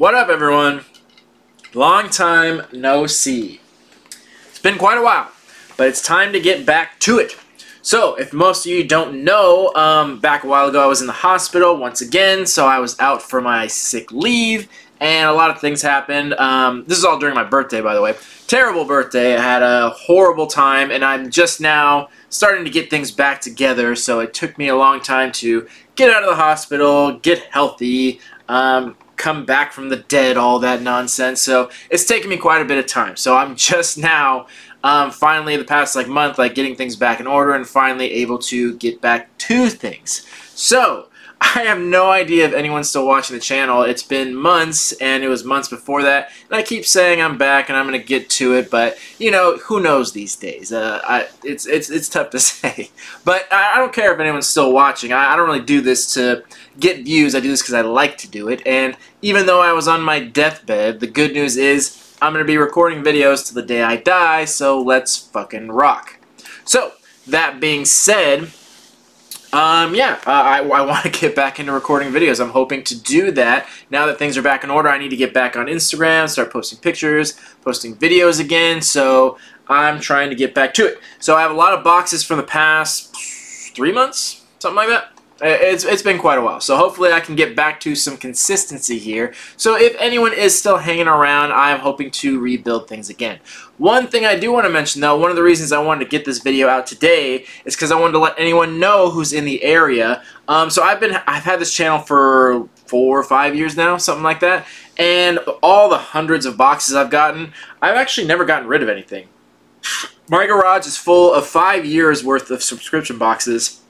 What up, everyone? Long time no see. It's been quite a while, but it's time to get back to it. So, if most of you don't know, back a while ago I was in the hospital once again, so I was out for my sick leave, and a lot of things happened. This is all during my birthday, by the way. Terrible birthday. I had a horrible time, and I'm just now starting to get things back together, so it took me a long time to get out of the hospital, get healthy, come back from the dead, all that nonsense. So it's taken me quite a bit of time. So I'm just now finally the past month getting things back in order and finally able to get back to things. So I have no idea if anyone's still watching the channel. It's been months, and it was months before that, and I keep saying I'm back and I'm gonna get to it, but you know, who knows these days. It's tough to say, but I don't care if anyone's still watching. I don't really do this to get views. I do this because I like to do it, and even though I was on my deathbed, the good news is I'm gonna be recording videos till the day I die, so let's fucking rock. So that being said, I want to get back into recording videos. I'm hoping to do that. Now that things are back in order, I need to get back on Instagram, start posting pictures, posting videos again, so I'm trying to get back to it. So I have a lot of boxes from the past 3 months, something like that. It's been quite a while, so hopefully I can get back to some consistency here. So if anyone is still hanging around, I'm hoping to rebuild things again. One thing I do want to mention, though, one of the reasons I wanted to get this video out today is because I wanted to let anyone know who's in the area. So I've had this channel for 4 or 5 years now, something like that, and all the hundreds of boxes I've gotten, I've actually never gotten rid of anything. My garage is full of 5 years worth of subscription boxes.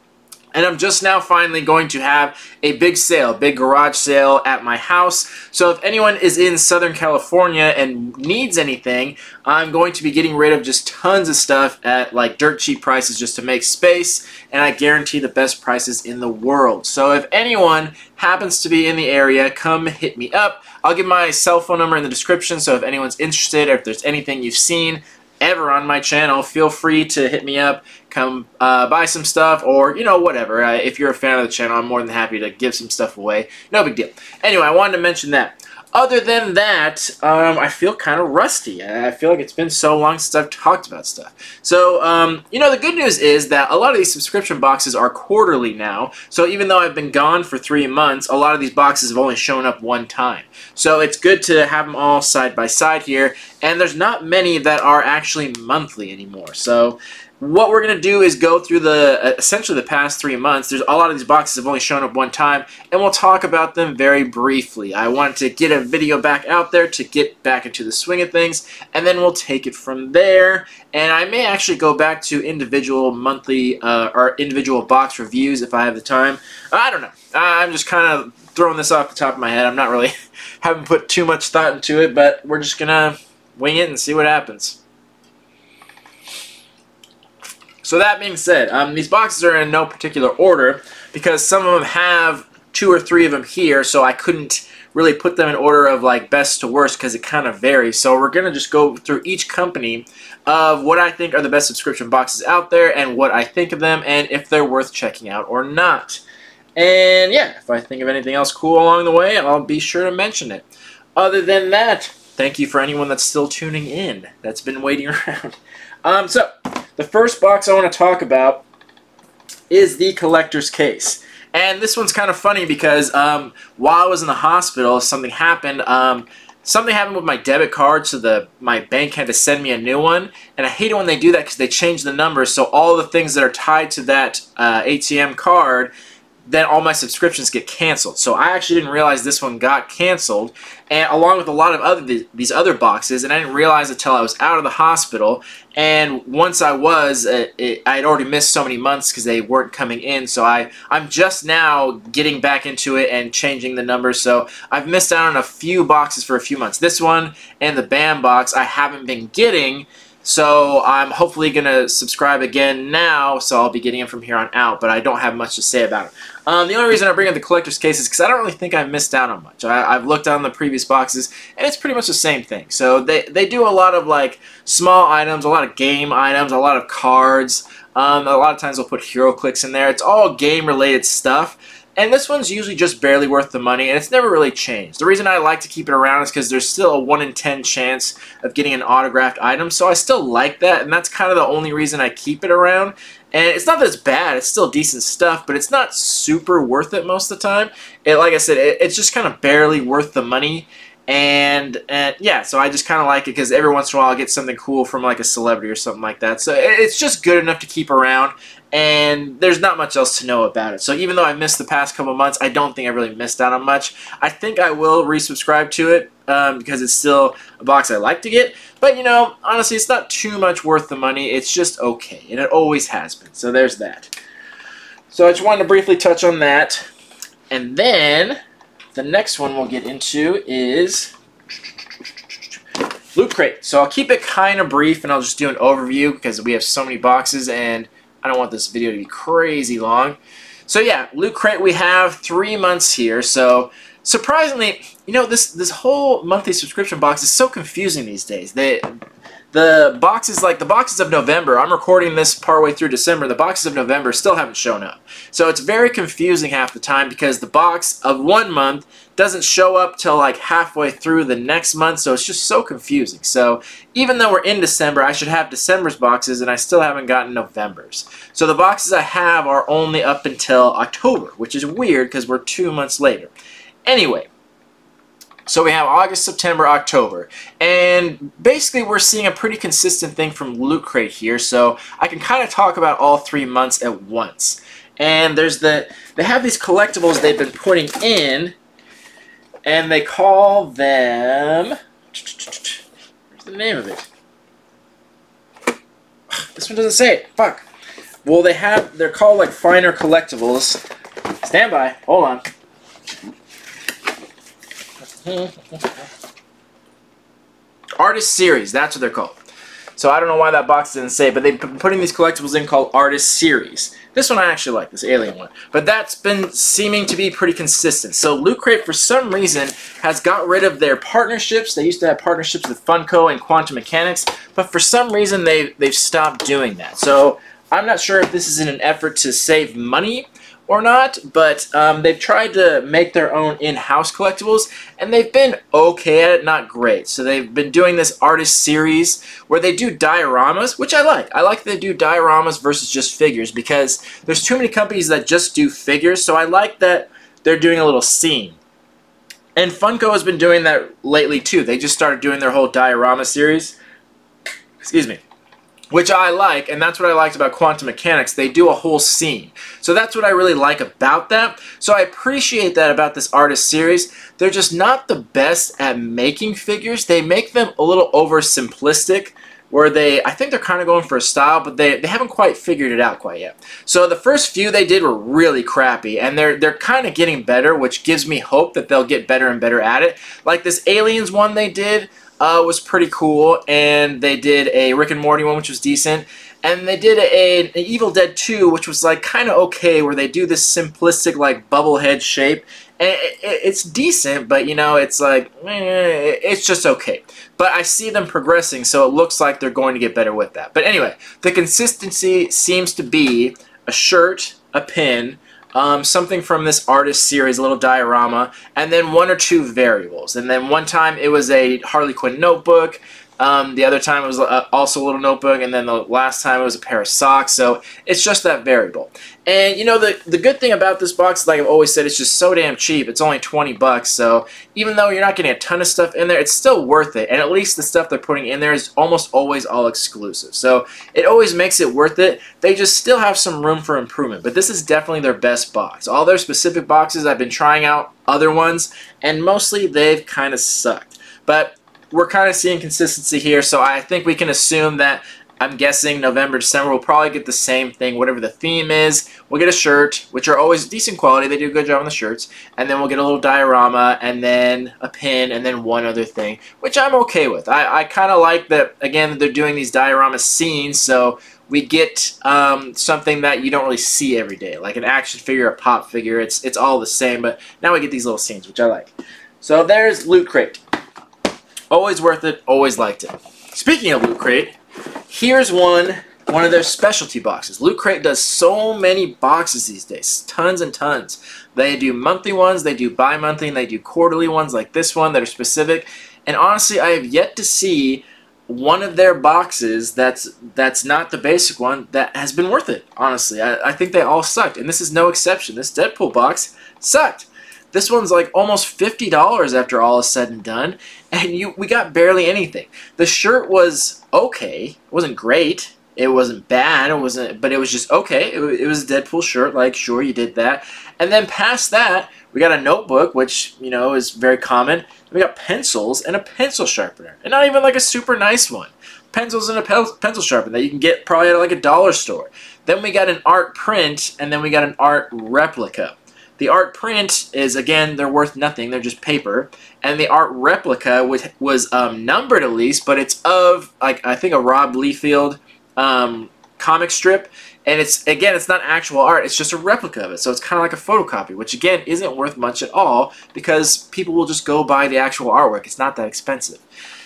And I'm just now finally going to have a big sale, big garage sale at my house. So if anyone is in Southern California and needs anything, I'm going to be getting rid of just tons of stuff at dirt cheap prices just to make space, and I guarantee the best prices in the world. So if anyone happens to be in the area, come hit me up. I'll give my cell phone number in the description, so if anyone's interested or if there's anything you've seen ever on my channel, feel free to hit me up, come buy some stuff, or, you know, whatever. If you're a fan of the channel, I'm more than happy to give some stuff away. No big deal. Anyway, I wanted to mention that. Other than that, I feel kind of rusty. I feel like it's been so long since I've talked about stuff. So, you know, the good news is that a lot of these subscription boxes are quarterly now. So even though I've been gone for 3 months, a lot of these boxes have only shown up one time. So it's good to have them all side by side here. And there's not many that are actually monthly anymore. So what we're going to do is go through essentially the past 3 months. There's a lot of these boxes have only shown up one time, and we'll talk about them very briefly. I wanted to get a video back out there to get back into the swing of things, and then we'll take it from there. And I may actually go back to individual monthly or individual box reviews if I have the time. I don't know. I'm just kind of throwing this off the top of my head. I'm not really haven't put too much thought into it, but we're just gonna wing it and see what happens. So that being said, these boxes are in no particular order because some of them have 2 or 3 of them here, so I couldn't really put them in order of best to worst because it kind of varies. So we're going to just go through each company of what I think are the best subscription boxes out there and what I think of them and if they're worth checking out or not. And yeah, if I think of anything else cool along the way, I'll be sure to mention it. Other than that, thank you for anyone that's still tuning in, that's been waiting around. So the first box I want to talk about is the collector's case. And this one's kind of funny because while I was in the hospital, something happened. Something happened with my debit card, so my bank had to send me a new one. And I hate it when they do that because they change the numbers, so all the things that are tied to that ATM card, then all my subscriptions get canceled. So I actually didn't realize this one got canceled, and along with a lot of these other boxes, and I didn't realize it until I was out of the hospital. And once I was, I had already missed so many months because they weren't coming in. So I'm just now getting back into it and changing the numbers. So I've missed out on a few boxes for a few months. This one and the BAM box I haven't been getting. So I'm hopefully going to subscribe again now, so I'll be getting them from here on out, but I don't have much to say about it. The only reason I bring up the collector's case is because I don't really think I've missed out on much. I've looked on the previous boxes, and it's pretty much the same thing. So they do a lot of small items, a lot of game items, a lot of cards. A lot of times they'll put hero clicks in there. It's all game-related stuff. And this one's usually just barely worth the money, and it's never really changed. The reason I like to keep it around is because there's still a 1 in 10 chance of getting an autographed item, so I still like that, and that's kind of the only reason I keep it around. And it's not that it's bad, it's still decent stuff, but it's not super worth it most of the time. Like I said, it's just kind of barely worth the money. And yeah, so I just kind of like it because every once in a while I'll get something cool from like a celebrity or something like that. So it's just good enough to keep around, and there's not much else to know about it. So even though I missed the past couple months, I don't think I really missed out on much. I think I will resubscribe to it because it's still a box I like to get. But, you know, honestly, it's not too much worth the money. It's just okay, and it always has been. So there's that. So I just wanted to briefly touch on that. And then the next one we'll get into is Loot Crate. So I'll keep it kind of brief, and I'll just do an overview because we have so many boxes, and I don't want this video to be crazy long. So yeah, Loot Crate, we have 3 months here. So surprisingly, you know, this whole monthly subscription box is so confusing these days. The boxes, like the boxes of November, I'm recording this partway through December, the boxes of November still haven't shown up. So it's very confusing half the time because the box of 1 month doesn't show up till like halfway through the next month, so it's just so confusing. So even though we're in December, I should have December's boxes, and I still haven't gotten November's. So the boxes I have are only up until October, which is weird because we're 2 months later. Anyway, so we have August, September, October, and basically we're seeing a pretty consistent thing from Loot Crate here, so I can kind of talk about all 3 months at once. And there's they have these collectibles they've been putting in, and they call them, where's the name of it? This one doesn't say it, fuck. Well, they're called like finer collectibles. Stand by, hold on. Artist Series, that's what they're called. So I don't know why that box didn't say, but they've been putting these collectibles in called Artist Series. This one I actually like, this alien one. But that's been seeming to be pretty consistent. So Loot Crate, for some reason, has got rid of their partnerships. They used to have partnerships with Funko and Quantum Mechanics, but for some reason they've stopped doing that. So I'm not sure if this is in an effort to save money or not, but they've tried to make their own in-house collectibles, and they've been okay at it, not great. So they've been doing this Artist Series where they do dioramas, which I like. I like that they do dioramas versus just figures because there's too many companies that just do figures, so I like that they're doing a little scene. And Funko has been doing that lately too. They just started doing their whole diorama series. Excuse me. Which I like, and that's what I liked about Quantum Mechanics. They do a whole scene. So that's what I really like about that. So I appreciate that about this Artist Series. They're just not the best at making figures. They make them a little oversimplistic, where I think they're kind of going for a style, but they haven't quite figured it out quite yet. So the first few they did were really crappy, and they're kind of getting better, which gives me hope that they'll get better and better at it. Like this Aliens one they did, was pretty cool, and they did a Rick and Morty one, which was decent, and they did an Evil Dead 2, which was like kind of okay, where they do this simplistic like bubble head shape, and it's decent, but you know, it's like it's just okay. But I see them progressing, so it looks like they're going to get better with that. But anyway, the consistency seems to be a shirt, a pin, something from this Artist Series, a little diorama, and then 1 or 2 variables. And then one time it was a Harley Quinn notebook, the other time it was also a little notebook, and then the last time it was a pair of socks. So it's just that variable. And you know, the good thing about this box, like I've always said, it's just so damn cheap. It's only 20 bucks, so even though you're not getting a ton of stuff in there, it's still worth it. And at least the stuff they're putting in there is almost always all exclusive. So it always makes it worth it. They just still have some room for improvement, but this is definitely their best box. All their specific boxes, I've been trying out other ones, and mostly they've kind of sucked. But we're kind of seeing consistency here, so I think we can assume that, I'm guessing November, December, we'll probably get the same thing, whatever the theme is. We'll get a shirt, which are always decent quality. They do a good job on the shirts. And then we'll get a little diorama, and then a pin, and then one other thing, which I'm okay with. I kind of like that, again, that they're doing these diorama scenes, so we get something that you don't really see every day, like an action figure, a pop figure. It's all the same, but now we get these little scenes, which I like. So there's Loot Crate. Always worth it, always liked it. Speaking of Loot Crate, here's one. Let one of their specialty boxes. Loot Crate does so many boxes these days, tons and tons. They do monthly ones, they do bi-monthly, and they do quarterly ones like this one that are specific. And honestly, I have yet to see one of their boxes that's not the basic one that has been worth it. Honestly, I think they all sucked, and this is no exception. This Deadpool box sucked. This one's like almost $50 after all is said and done, and we got barely anything. The shirt was okay. It wasn't great. It wasn't bad. It wasn't, but it was just okay. It was a Deadpool shirt. Like, sure, you did that. And then past that, we got a notebook, which, you know, is very common. We got pencils and a pencil sharpener, and not even like a super nice one. Pencils and a pencil sharpener that you can get probably at like a dollar store. Then we got an art print, and then we got an art replica. The art print is, again, they're worth nothing. They're just paper. And the art replica was numbered at least, but it's of, like, I think a Rob Liefeld comic strip. And it's, again, it's not actual art. It's just a replica of it. So it's kind of like a photocopy, which, again, isn't worth much at all because people will just go buy the actual artwork. It's not that expensive.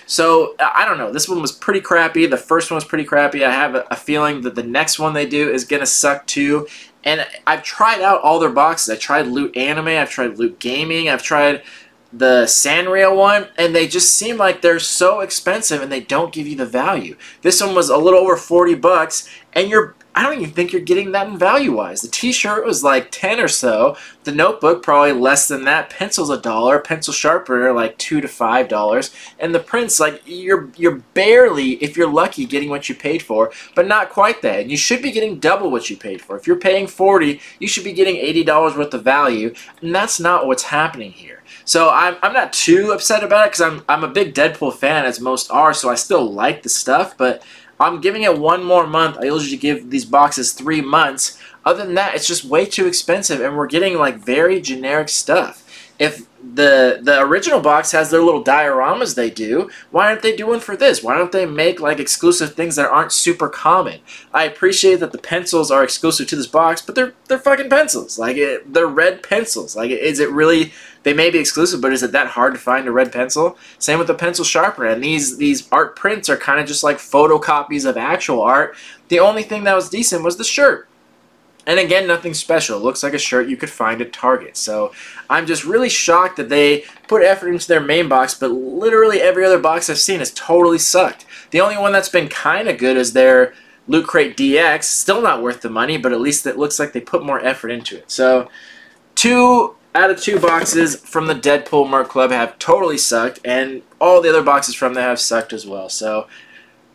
So, I don't know. This one was pretty crappy. The first one was pretty crappy. I have a feeling that the next one they do is going to suck too. And I've tried out all their boxes. I tried Loot Anime. I've tried Loot Gaming. I've tried the Sanrio one. And they just seem like they're so expensive and they don't give you the value. This one was a little over 40 bucks. And I don't even think you're getting that in value-wise. The t-shirt was like 10 or so. The notebook, probably less than that. Pencil's $1. Pencil sharpener, like $2 to $5. And the prints, like, you're barely, if you're lucky, getting what you paid for, but not quite that. And you should be getting double what you paid for. If you're paying $40, you should be getting $80 worth of value, and that's not what's happening here. So I'm not too upset about it because I'm a big Deadpool fan, as most are, so I still like the stuff, but I'm giving it one more month. I usually give these boxes 3 months. Other than that, it's just way too expensive, and we're getting like very generic stuff. If the original box has their little dioramas they do, why aren't they doing for this? Why don't they make like exclusive things that aren't super common? I appreciate that the pencils are exclusive to this box, but they're fucking pencils. Like, they're red pencils. Like, is it really? They may be exclusive, but is it that hard to find a red pencil? Same with the pencil sharpener. And these art prints are kind of just like photocopies of actual art. The only thing that was decent was the shirt. And again, nothing special. It looks like a shirt you could find at Target. So I'm just really shocked that they put effort into their main box, but literally every other box I've seen has totally sucked. The only one that's been kind of good is their Loot Crate DX. Still not worth the money, but at least it looks like they put more effort into it. So 2 out of 2 boxes from the Deadpool Merc Club have totally sucked, and all the other boxes from them have sucked as well. So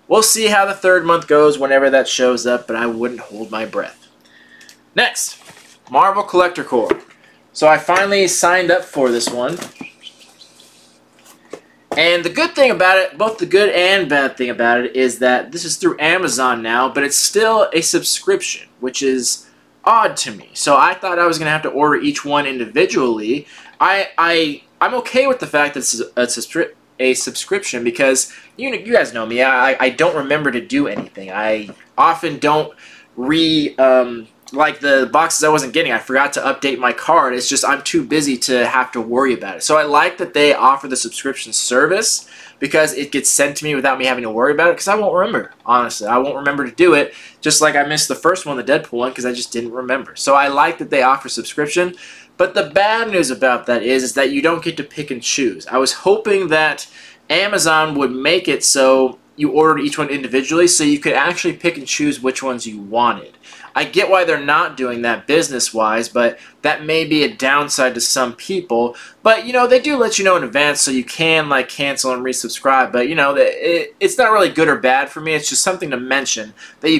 we'll see how the 3rd month goes whenever that shows up, but I wouldn't hold my breath. Next, Marvel Collector Corps. So I finally signed up for this one. And the good thing about it, both the good and bad thing about it, is that this is through Amazon now, but it's still a subscription, which is odd to me. So I thought I was going to have to order each one individually. I'm okay with the fact that it's a subscription because you guys know me. I don't remember to do anything. I often don't like the boxes I wasn't getting, I forgot to update my card. It's just I'm too busy to have to worry about it. So I like that they offer the subscription service because it gets sent to me without me having to worry about it because I won't remember, honestly. I won't remember to do it, just like I missed the first one, the Deadpool one, because I just didn't remember. So I like that they offer subscription. But the bad news about that is that you don't get to pick and choose. I was hoping that Amazon would make it so you ordered each one individually so you could actually pick and choose which ones you wanted. I get why they're not doing that business-wise, but that may be a downside to some people. But, you know, they do let you know in advance so you can, like, cancel and resubscribe. But, you know, it's not really good or bad for me. It's just something to mention that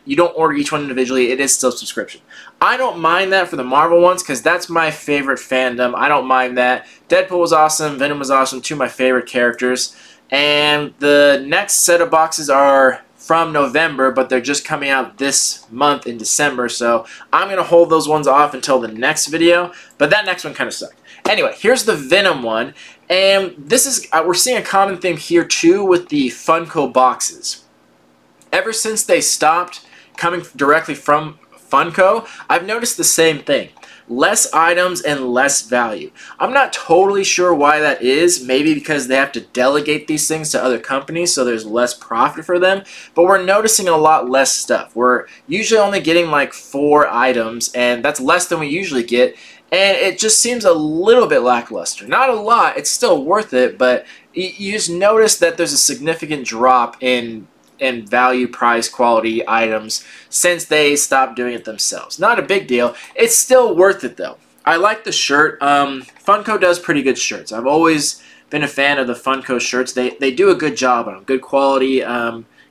you don't order each one individually. It is still subscription. I don't mind that for the Marvel ones because that's my favorite fandom. I don't mind that. Deadpool was awesome. Venom was awesome. 2 of my favorite characters. And the next set of boxes are from November, but they're just coming out this month in December, so I'm going to hold those ones off until the next video, but that next one kind of sucked. Anyway, here's the Venom one, and this is, we're seeing a common theme here too with the Funko boxes. Ever since they stopped coming directly from Funko, I've noticed the same thing. less items and less value. I'm not totally sure why that is. Maybe because they have to delegate these things to other companies, so there's less profit for them. But we're noticing a lot less stuff. We're usually only getting like 4 items, and that's less than we usually get. And it just seems a little bit lackluster. Not a lot. It's still worth it, but you just notice that there's a significant drop in value, price, quality items since they stopped doing it themselves. Not a big deal. It's still worth it though. I like the shirt. Funko does pretty good shirts. I've always been a fan of the Funko shirts. They do a good job on them. Good quality,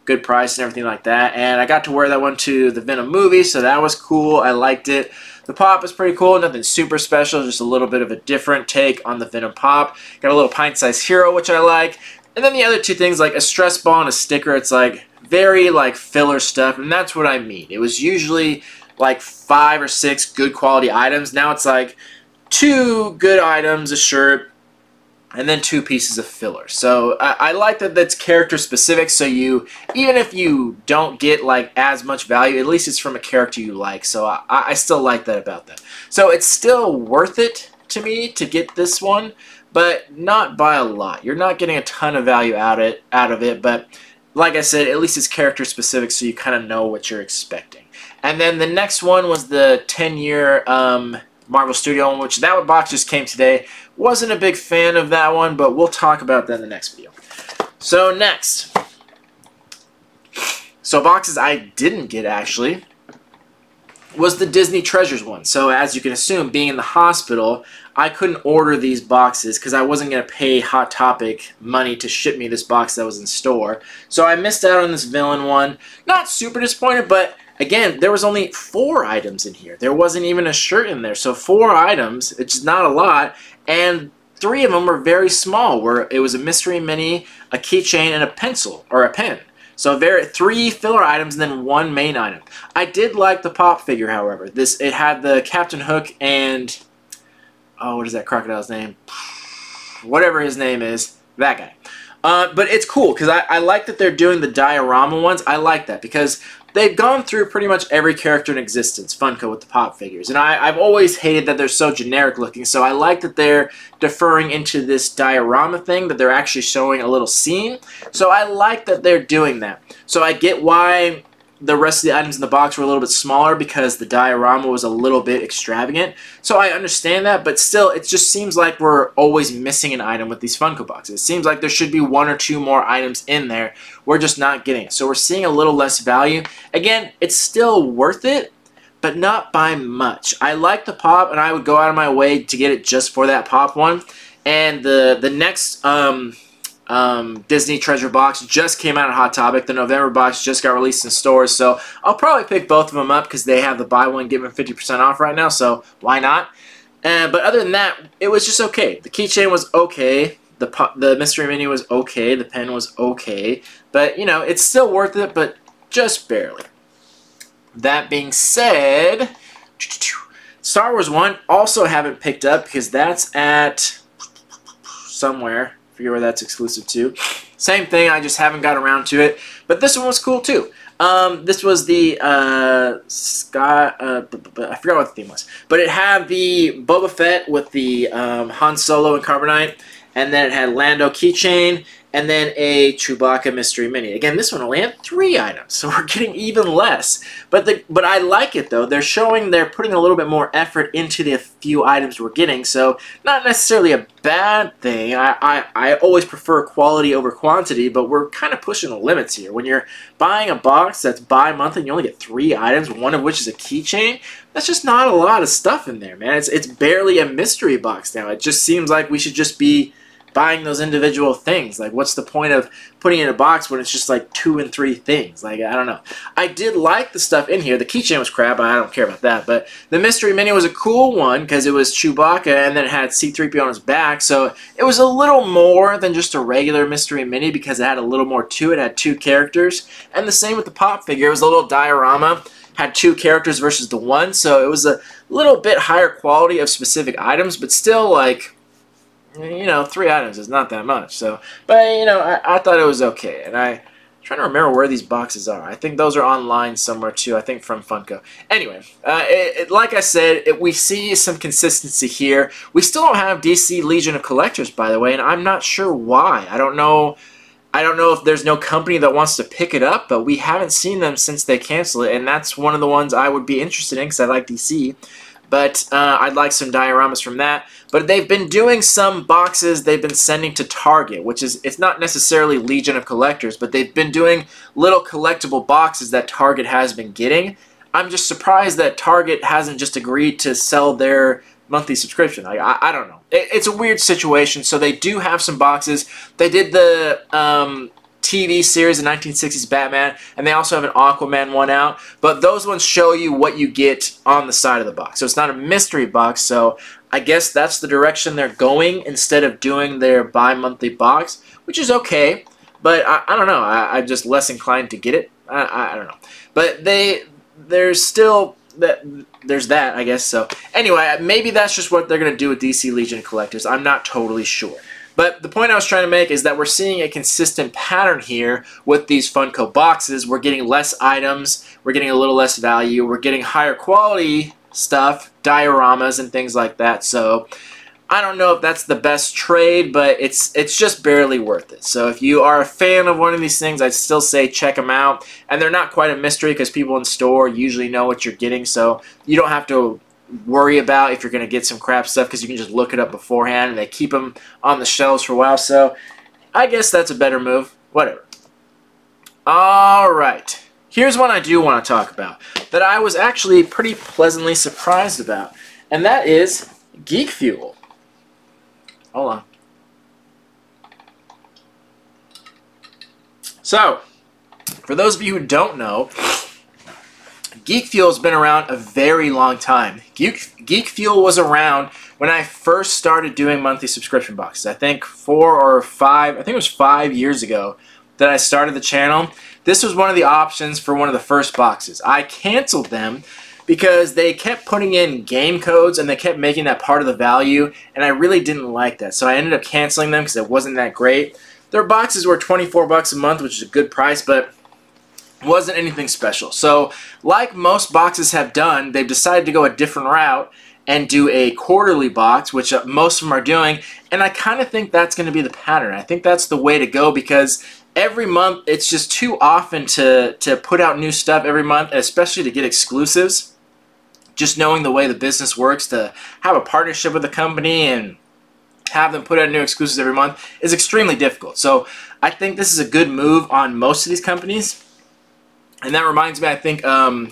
good price and everything like that. And I got to wear that one to the Venom movie, so that was cool. I liked it. The pop is pretty cool. Nothing super special. Just a little bit of a different take on the Venom pop. Got a little pint-sized hero, which I like. And then the other two things, like a stress ball and a sticker, it's like very like filler stuff, and that's what I mean. It was usually like 5 or 6 good quality items. Now it's like 2 good items, a shirt, and then 2 pieces of filler. So I like that that's character specific, so you, even if you don't get like as much value, at least it's from a character you like. So I still like that about that. So it's still worth it to me to get this one, but not by a lot. You're not getting a ton of value out of it, but like I said, at least it's character specific, so you kind of know what you're expecting. And then the next one was the 10-year Marvel Studio one, which that box just came today. Wasn't a big fan of that one, but we'll talk about that in the next video. So next, boxes I didn't get actually was the Disney Treasures one. So as you can assume, being in the hospital, I couldn't order these boxes because I wasn't going to pay Hot Topic money to ship me this box that was in store. So I missed out on this villain one. Not super disappointed, but again, there was only 4 items in here. There wasn't even a shirt in there. So 4 items, it's just not a lot, and 3 of them were very small, where it was a mystery mini, a keychain, and a pencil, or a pen. So 3 filler items and then 1 main item. I did like the pop figure, however. It had the Captain Hook and, oh, what is that crocodile's name? Whatever his name is, that guy. But it's cool because I like that they're doing the diorama ones. I like that because they've gone through pretty much every character in existence, Funko, with the pop figures. And I've always hated that they're so generic looking, so I like that they're deferring into this diorama thing, that they're actually showing a little scene. So I like that they're doing that. So I get why the rest of the items in the box were a little bit smaller, because the diorama was a little bit extravagant. So I understand that, but still, it just seems like we're always missing an item with these Funko boxes. It seems like there should be 1 or 2 more items in there. We're just not getting it. So we're seeing a little less value. Again, it's still worth it, but not by much. I like the pop, and I would go out of my way to get it just for that pop one. And the next Disney Treasure box just came out at Hot Topic. The November box just got released in stores, so I'll probably pick both of them up because they have the buy one get one 50% off right now, so why not? But other than that, it was just okay. The keychain was okay. The mystery mini was okay. The pen was okay. But, you know, it's still worth it, but just barely. That being said, Star Wars 1 also haven't picked up because that's at somewhere. Forget where that's exclusive to. Same thing, I just haven't got around to it. But this one was cool too. This was the I forgot what the theme was. But it had the Boba Fett with the Han Solo and Carbonite. And then it had Lando keychain. And then a Chewbacca mystery mini. Again, this one only had 3 items, so we're getting even less. But I like it though. They're putting a little bit more effort into the few items we're getting. So not necessarily a bad thing. I always prefer quality over quantity, but we're kind of pushing the limits here. When you're buying a box that's bi-monthly and you only get 3 items, one of which is a keychain, that's just not a lot of stuff in there, man. It's barely a mystery box now. It just seems like we should just be buying those individual things. Like, what's the point of putting it in a box when it's just like 2 and 3 things? Like, I don't know. I did like the stuff in here. The keychain was crap, I don't care about that. But the mystery mini was a cool one because it was Chewbacca and then it had C-3PO on his back. So it was a little more than just a regular mystery mini because it had a little more to it. It had 2 characters. And the same with the pop figure. It was a little diorama. Had 2 characters versus the 1. So it was a little bit higher quality of specific items, but still, like, you know, 3 items is not that much. So, but, you know, I thought it was okay. And I'm trying to remember where these boxes are. I think those are online somewhere too. I think from Funko. Anyway, like I said, we see some consistency here. We still don't have DC Legion of Collectors, by the way, and I'm not sure why. I don't know if there's no company that wants to pick it up, but we haven't seen them since they canceled it, and that's one of the ones I would be interested in because I like DC. But I'd like some dioramas from that. But they've been doing some boxes they've been sending to Target, which is, it's not necessarily Legion of Collectors, but they've been doing little collectible boxes that Target has been getting. I'm just surprised that Target hasn't just agreed to sell their monthly subscription. I don't know. It's a weird situation. So they do have some boxes. They did the TV series, the 1960s Batman, and they also have an Aquaman one out, but those ones show you what you get on the side of the box. So it's not a mystery box, so I guess that's the direction they're going instead of doing their bi-monthly box, which is okay, but I don't know. I'm just less inclined to get it. I don't know. But there's still there's that, I guess. So anyway, maybe that's just what they're going to do with DC Legion Collectors. I'm not totally sure. But the point I was trying to make is that we're seeing a consistent pattern here with these Funko boxes. We're getting less items, we're getting a little less value, we're getting higher quality stuff, dioramas and things like that. So I don't know if that's the best trade, but it's just barely worth it. So if you are a fan of one of these things, I'd still say check them out. And they're not quite a mystery because people in store usually know what you're getting, so you don't have to worry about if you're going to get some crap stuff because you can just look it up beforehand, and they keep them on the shelves for a while. So I guess that's a better move. Whatever. Alright. Here's one I do want to talk about that I was actually pretty pleasantly surprised about, and that is Geek Fuel. Hold on. So, for those of you who don't know, Geek Fuel has been around a very long time. Geek Fuel was around when I first started doing monthly subscription boxes. I think 5 years ago that I started the channel. This was one of the options for one of the first boxes. I canceled them because they kept putting in game codes and they kept making that part of the value, and I really didn't like that. So I ended up canceling them because it wasn't that great. Their boxes were 24 bucks a month, which is a good price, but wasn't anything special. So like most boxes have done, they've decided to go a different route and do a quarterly box, which most of them are doing, and I kind of think that's going to be the pattern. I think that's the way to go because every month it's just too often to put out new stuff every month, especially to get exclusives. Just knowing the way the business works, to have a partnership with a company and have them put out new exclusives every month is extremely difficult. So I think this is a good move on most of these companies. And that reminds me, I think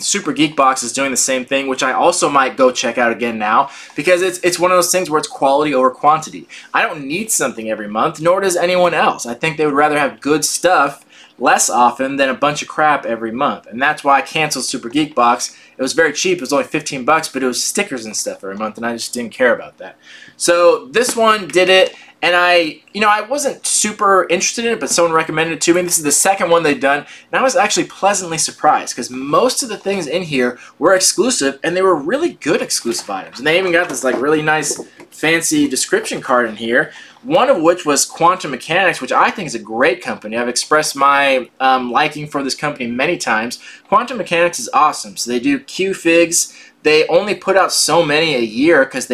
Super Geek Box is doing the same thing, which I also might go check out again now, because it's one of those things where it's quality over quantity. I don't need something every month, nor does anyone else. I think they would rather have good stuff less often than a bunch of crap every month. And that's why I canceled Super Geek Box. It was very cheap. It was only 15 bucks, but it was stickers and stuff every month, and I just didn't care about that. So this one did it. And I wasn't super interested in it, but someone recommended it to me. This is the second one they've done, and I was actually pleasantly surprised because most of the things in here were exclusive, and they were really good exclusive items. And they even got this like really nice fancy description card in here, one of which was Quantum Mechanics, which I think is a great company. I've expressed my liking for this company many times. Quantum Mechanics is awesome. So they do Q-Figs. They only put out so many a year because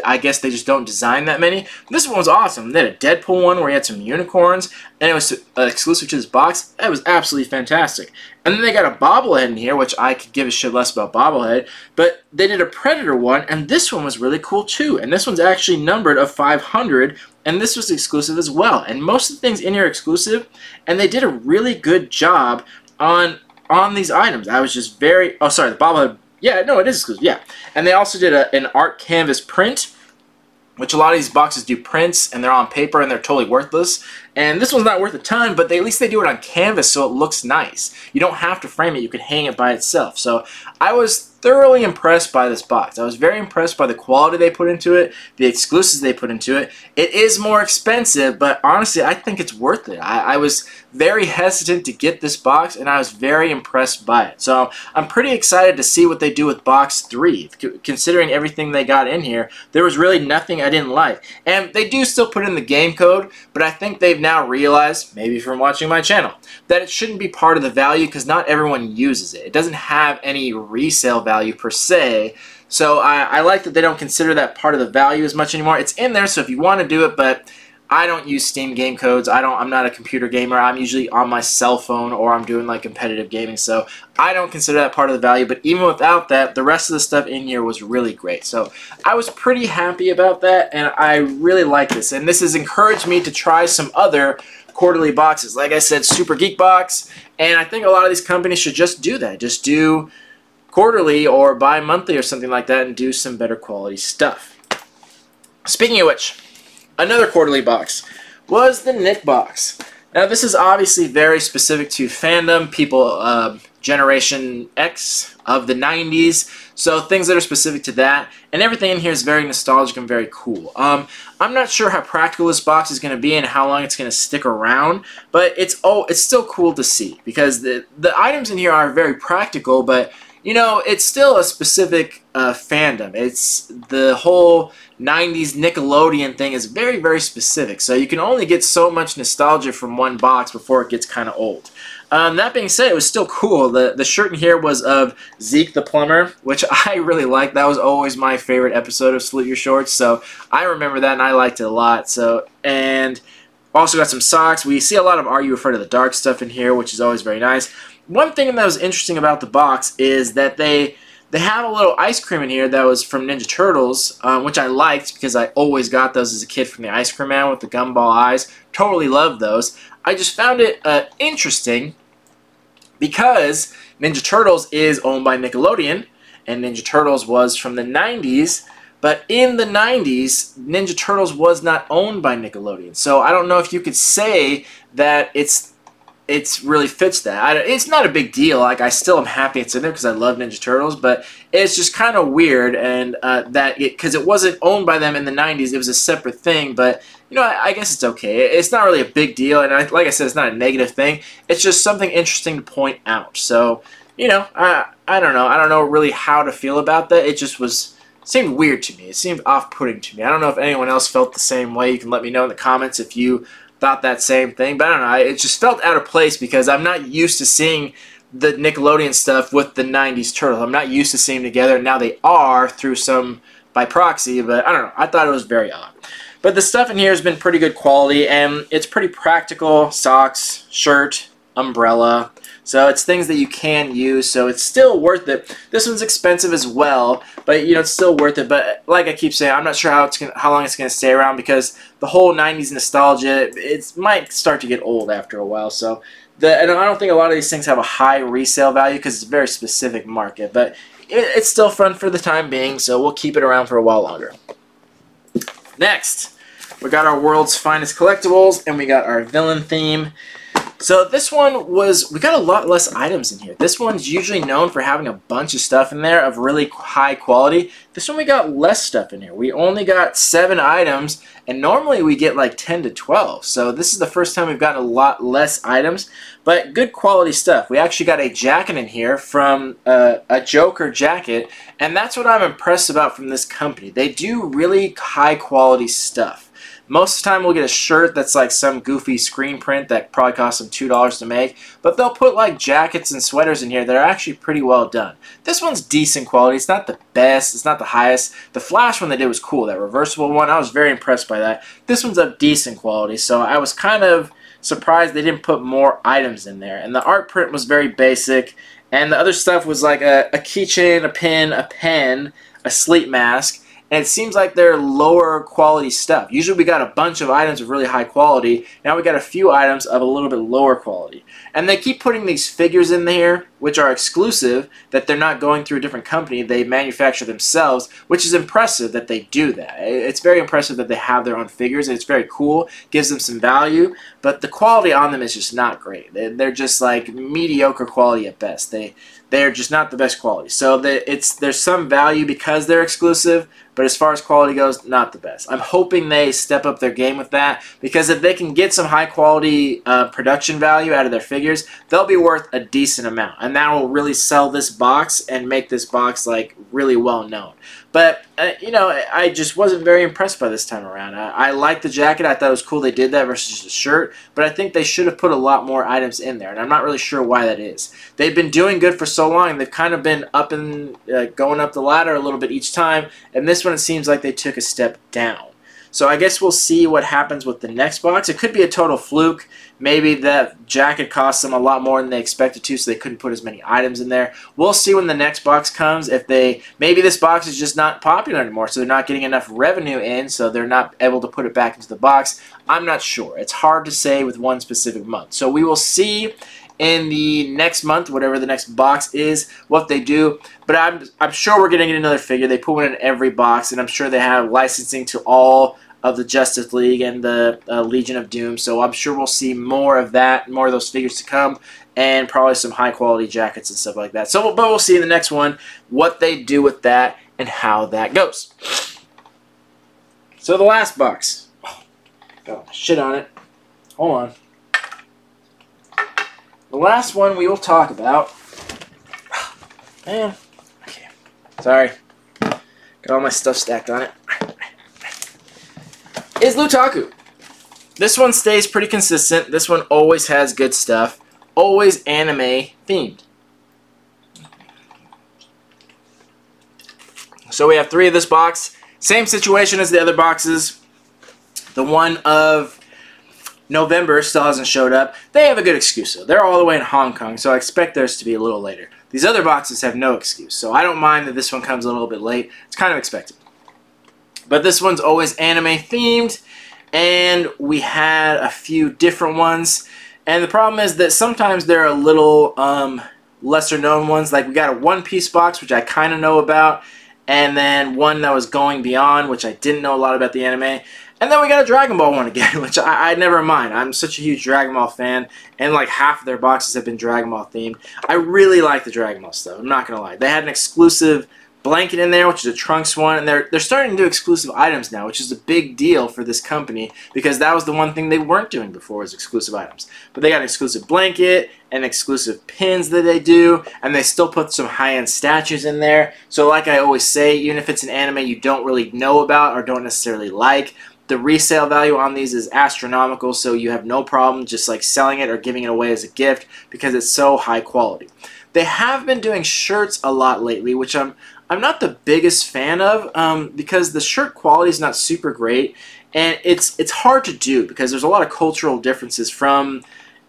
I guess they just don't design that many. This one was awesome. They had a Deadpool one where he had some unicorns, and it was exclusive to this box. That was absolutely fantastic. And then they got a bobblehead in here, which I could give a shit less about bobblehead, but they did a Predator one, and this one was really cool too. And this one's actually numbered of 500, and this was exclusive as well. And most of the things in here are exclusive, and they did a really good job on these items. I was just very... Oh, sorry, the bobblehead... Yeah, no, it is exclusive, yeah. And they also did an art canvas print, which a lot of these boxes do prints, and they're on paper, and they're totally worthless. And this one's not worth a ton, but at least they do it on canvas, so it looks nice. You don't have to frame it. You can hang it by itself. So I was thoroughly impressed by this box. I was very impressed by the quality they put into it, the exclusives they put into it. It is more expensive, but honestly, I think it's worth it. I was very hesitant to get this box, and I was very impressed by it. So I'm pretty excited to see what they do with box 3. Considering everything they got in here, there was really nothing I didn't like. And they do still put in the game code, but I think they've now realized, maybe from watching my channel, that it shouldn't be part of the value because not everyone uses it. It doesn't have any resale value per se. So I like that they don't consider that part of the value as much anymore. It's in there, so if you want to do it, but I don't use Steam game codes. I'm not a computer gamer. I'm usually on my cell phone or I'm doing like competitive gaming, so I don't consider that part of the value. But even without that, the rest of the stuff in here was really great. So I was pretty happy about that, and I really like this. And this has encouraged me to try some other quarterly boxes. Like I said, Super Geek Box, and I think a lot of these companies should just do that. Just do quarterly or bi-monthly or something like that and do some better quality stuff. Speaking of which, another quarterly box was the Nick box. Now this is obviously very specific to fandom, people, Generation X of the 90s, so things that are specific to that, and everything in here is very nostalgic and very cool. I'm not sure how practical this box is going to be and how long it's going to stick around, but it's still cool to see because the items in here are very practical, but you know, it's still a specific fandom. It's the whole 90s Nickelodeon thing is very, very specific. So you can only get so much nostalgia from one box before it gets kind of old. That being said, it was still cool. The shirt in here was of Zeke the Plumber, which I really liked. That was always my favorite episode of Salute Your Shorts. So I remember that and I liked it a lot. So, and also got some socks. We see a lot of Are You Afraid of the Dark stuff in here, which is always very nice. One thing that was interesting about the box is that they have a little ice cream in here that was from Ninja Turtles, which I liked because I always got those as a kid from the Ice Cream Man with the gumball eyes. Totally loved those. I just found it interesting because Ninja Turtles is owned by Nickelodeon, and Ninja Turtles was from the 90s, but in the 90s, Ninja Turtles was not owned by Nickelodeon. So I don't know if you could say that it's really fits that. It's not a big deal. Like, I still am happy it's in there because I love Ninja Turtles, but it's just kind of weird, and because it wasn't owned by them in the 90s, it was a separate thing. But you know, I guess it's okay. It's not really a big deal, and like I said, it's not a negative thing. It's just something interesting to point out. So you know, I don't know. I don't know really how to feel about that. It just seemed weird to me. It seemed off-putting to me. I don't know if anyone else felt the same way. You can let me know in the comments if you thought that same thing, but I don't know, it just felt out of place because I'm not used to seeing the Nickelodeon stuff with the 90s Turtles. I'm not used to seeing them together. Now they are through some by proxy, but I don't know, I thought it was very odd. But the stuff in here has been pretty good quality, and it's pretty practical. Socks, shirt, umbrella, so it's things that you can use, so it's still worth it. This one's expensive as well, but you know, it's still worth it. But like I keep saying, I'm not sure how long it's going to stay around because the whole 90s nostalgia, it might start to get old after a while. So and I don't think a lot of these things have a high resale value because it's a very specific market, but it's still fun for the time being, so we'll keep it around for a while longer. Next, we got our World's Finest Collectibles, and we got our villain theme. So this one we got a lot less items in here. This one's usually known for having a bunch of stuff in there of really high quality. This one we got less stuff in here. We only got 7 items, and normally we get like 10 to 12. So this is the first time we've gotten a lot less items, but good quality stuff. We actually got a jacket in here from a Joker jacket, and that's what I'm impressed about from this company. They do really high quality stuff. Most of the time we'll get a shirt that's like some goofy screen print that probably costs them $2 to make, but they'll put like jackets and sweaters in here that are actually pretty well done. This one's decent quality. It's not the best. It's not the highest. The Flash one they did was cool. That reversible one, I was very impressed by that. This one's of decent quality, so I was kind of surprised they didn't put more items in there. And the art print was very basic, and the other stuff was like a keychain, a pin, a pen, a sleep mask. And it seems like they're lower quality stuff. Usually we got a bunch of items of really high quality. Now we got a few items of a little bit lower quality. And they keep putting these figures in there which are exclusive, that they're not going through a different company. They manufacture themselves, which is impressive that they do that. It's very impressive that they have their own figures, and it's very cool. Gives them some value, but the quality on them is just not great. They're just like mediocre quality at best. They're just not the best quality. So there's some value because they're exclusive, but as far as quality goes, not the best. I'm hoping they step up their game with that, because if they can get some high quality production value out of their figures, they'll be worth a decent amount, and that will really sell this box and make this box like really well known. But you know, I just wasn't very impressed by this time around. I liked the jacket. I thought it was cool they did that versus the shirt, but I think they should have put a lot more items in there, and I'm not really sure why that is. They've been doing good for so long. They've kind of been up and going up the ladder a little bit each time, and this one it seems like they took a step down. So I guess we'll see what happens with the next box. It could be a total fluke. Maybe that jacket cost them a lot more than they expected to, so they couldn't put as many items in there. We'll see when the next box comes. If maybe this box is just not popular anymore, so they're not getting enough revenue in, so they're not able to put it back into the box. I'm not sure. It's hard to say with one specific month. So we will see in the next month, whatever the next box is, what they do. But I'm sure we're going to get another figure. They put one in every box, and I'm sure they have licensing to all of the Justice League and the Legion of Doom. So I'm sure we'll see more of that, more of those figures to come, and probably some high quality jackets and stuff like that. So, but we'll see in the next one what they do with that and how that goes. So the last box. Got shit on it. Hold on. The last one we will talk about. Man. Okay. Sorry. Got all my stuff stacked on it. Is Lootaku. This one stays pretty consistent. This one always has good stuff. Always anime themed. So we have 3 of this box. Same situation as the other boxes. The one of November still hasn't showed up. They have a good excuse though. They're all the way in Hong Kong, so I expect theirs to be a little later. These other boxes have no excuse, so I don't mind that this one comes a little bit late. It's kind of expected. But this one's always anime themed, and we had a few different ones. And the problem is that sometimes they're a little lesser known ones. Like we got a One Piece box, which I kind of know about, and then one that was Going Beyond, which I didn't know a lot about the anime. And then we got a Dragon Ball one again, which I never mind. I'm such a huge Dragon Ball fan, and like half of their boxes have been Dragon Ball themed. I really like the Dragon Ball stuff, I'm not going to lie. They had an exclusive blanket in there, which is a Trunks one, and they're starting to do exclusive items now, which is a big deal for this company, because that was the one thing they weren't doing before, was exclusive items. But they got an exclusive blanket and exclusive pins that they do, and they still put some high-end statues in there. So like I always say, even if it's an anime you don't really know about or don't necessarily like, the resale value on these is astronomical, so you have no problem just like selling it or giving it away as a gift because it's so high quality. They have been doing shirts a lot lately, which I'm not the biggest fan of, because the shirt quality is not super great, and it's hard to do because there's a lot of cultural differences from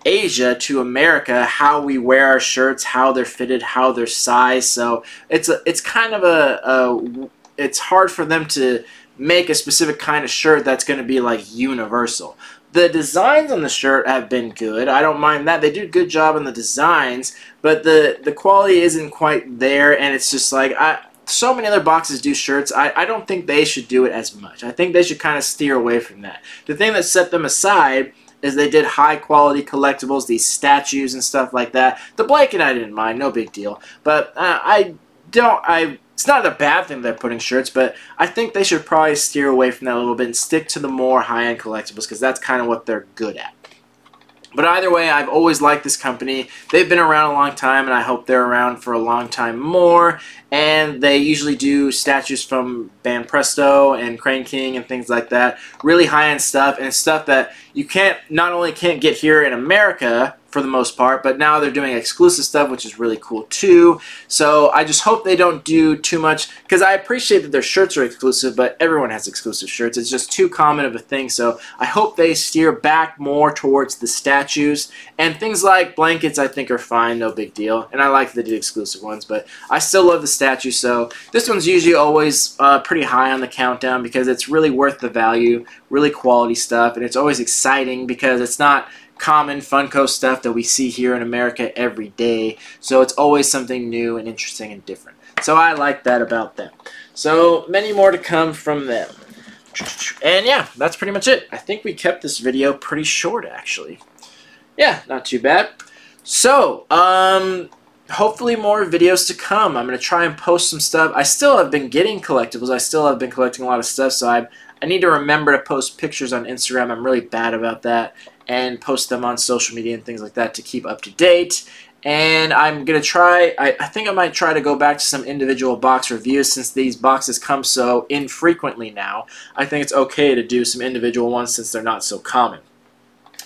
Asia to America, how we wear our shirts, how they're fitted, how they're sized. So it's kind of it's hard for them to make a specific kind of shirt that's going to be like universal. The designs on the shirt have been good. I don't mind that. They do a good job on the designs, but the quality isn't quite there, and it's just like so many other boxes do shirts. I don't think they should do it as much. I think they should kind of steer away from that. The thing that set them aside is they did high quality collectibles, these statues and stuff like that. The blanket I didn't mind, no big deal. But it's not a bad thing they're putting shirts, but I think they should probably steer away from that a little bit and stick to the more high-end collectibles, because that's kind of what they're good at. But either way, I've always liked this company. They've been around a long time, and I hope they're around for a long time more. And they usually do statues from Band Presto and Crane King and things like that. Really high-end stuff, and it's stuff that you not only can't get here in America for the most part, but now they're doing exclusive stuff, which is really cool too. So I just hope they don't do too much, because I appreciate that their shirts are exclusive, but everyone has exclusive shirts. It's just too common of a thing. So I hope they steer back more towards the statues, and things like blankets I think are fine, no big deal. And I like that they do exclusive ones, but I still love the statues. So this one's usually always pretty high on the countdown, because it's really worth the value, really quality stuff, and it's always exciting because it's not common Funko stuff that we see here in America every day. So it's always something new and interesting and different. So I like that about them. So many more to come from them. And yeah, that's pretty much it. I think we kept this video pretty short, actually. Yeah, not too bad. So, hopefully more videos to come. I'm going to try and post some stuff. I still have been getting collectibles. I still have been collecting a lot of stuff, so I need to remember to post pictures on Instagram. I'm really bad about that. And post them on social media and things like that to keep up to date. And I'm going to try, I think I might try to go back to some individual box reviews since these boxes come so infrequently now. I think it's okay to do some individual ones since they're not so common.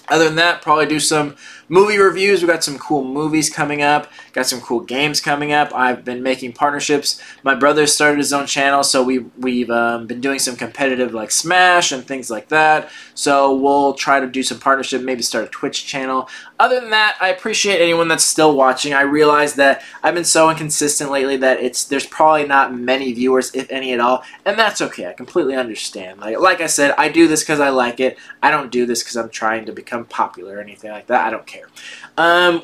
Other than that, probably do some movie reviews. We've got some cool movies coming up. Got some cool games coming up. I've been making partnerships. My brother started his own channel, so we've been doing some competitive like Smash and things like that. So we'll try to do some partnership, maybe start a Twitch channel. Other than that, I appreciate anyone that's still watching. I realize that I've been so inconsistent lately that there's probably not many viewers, if any at all, and that's okay. I completely understand. Like I said, I do this because I like it. I don't do this because I'm trying to become popular or anything like that. I don't care.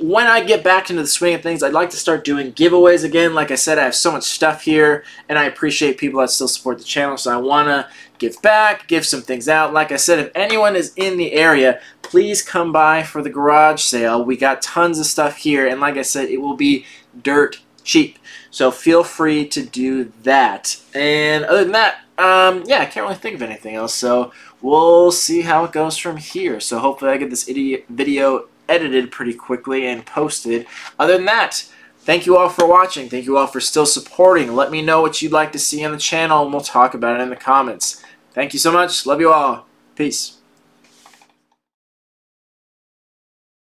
When I get back into the swing of things, I'd like to start doing giveaways again. Like I said, I have so much stuff here, and I appreciate people that still support the channel, so I want to give back, give some things out. Like I said, if anyone is in the area, please come by for the garage sale. We got tons of stuff here, and like I said, it will be dirt cheap. So feel free to do that. And other than that, yeah, I can't really think of anything else, so we'll see how it goes from here. So hopefully I get this video edited pretty quickly and posted. Other than that, thank you all for watching. Thank you all for still supporting. Let me know what you'd like to see on the channel, and we'll talk about it in the comments. Thank you so much. Love you all. Peace.